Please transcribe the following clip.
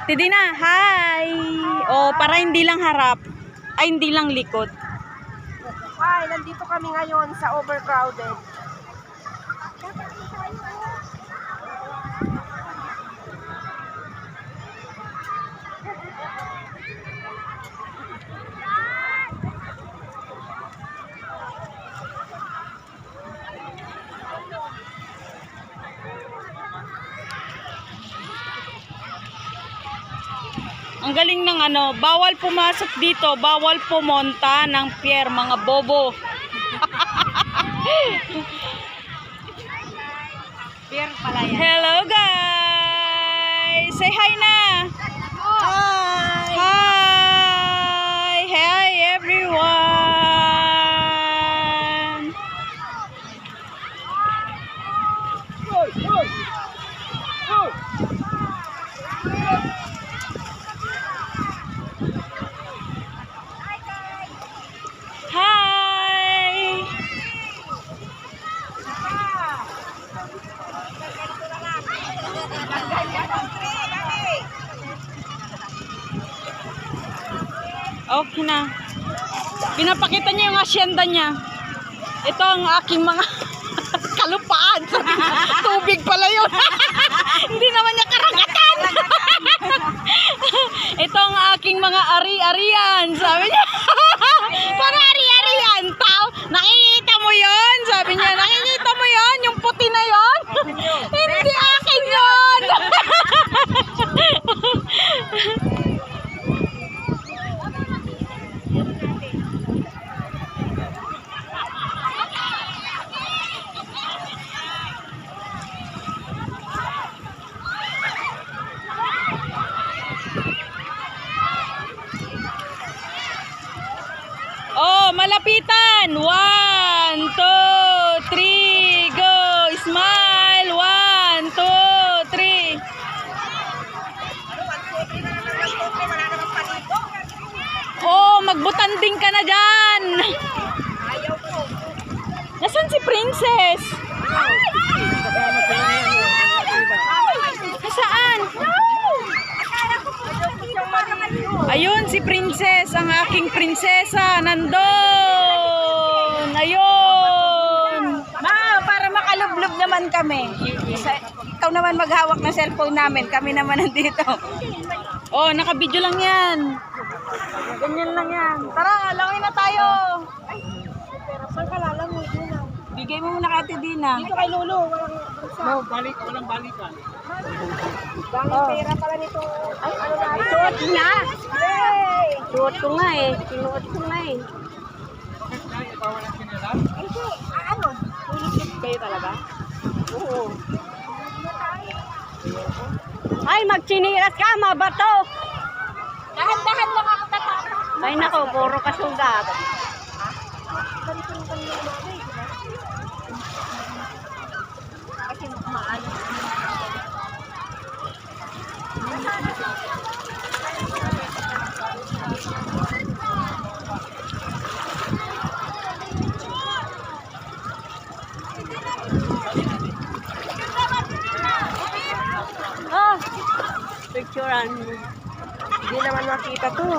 Tidina, hi! Oh, para hindi lang harap. Ay, hindi lang likod. Hi, nandito kami ngayon sa overcrowded. Ang galing ng ano, bawal pumasok dito, bawal pumonta ng pier, mga bobo. Pier pala yan. Hello guys! Say hi na! Hi! Hi! Hi everyone! Hi! Okay na. Pinapakita niya yung asyenda niya. Ito ang aking mga kalupaan. Tubig pala yun. Hindi naman niya karagatan. Ito ang aking mga ari-arian. Sabi niya. Para ari-arian. Tao, nakikita mo yun? Sabi niya, nakikita mo yun? Yung puti na yun? Hindi akin yun. Oh, malapitan. 1, 2, 3, go. Smile. 1, 2, 3. Oh, magbutanding ka na dyan. Nasaan si Princess? Nasaan? Ayun, si Princess, ang aking prinsesa, nandun. Ayun. Ma, para makalublob naman kami. Ikaw naman maghawak ng cellphone namin. Kami naman nandito. Oh, nakabidyo lang yan. Ganyan lang yan. Tara, lawin na tayo. Saan ka lalangoy? Bigay mo muna kay Ate Dina. Dito kay Lolo. Walang balikan. Banging pera pala nito. Ay, ano na? Suot na. Hey! Suot ko nga eh. Sinuot ko nga eh. Hindi. Ano? Ulit kayo talaga? Oo. Ay, magchinilas ka, mabato. Dahan-dahan lang ako tatapos. Ay nako, puro kasugat. Kasi maano. Oh, picturean mo. Hindi naman makita to.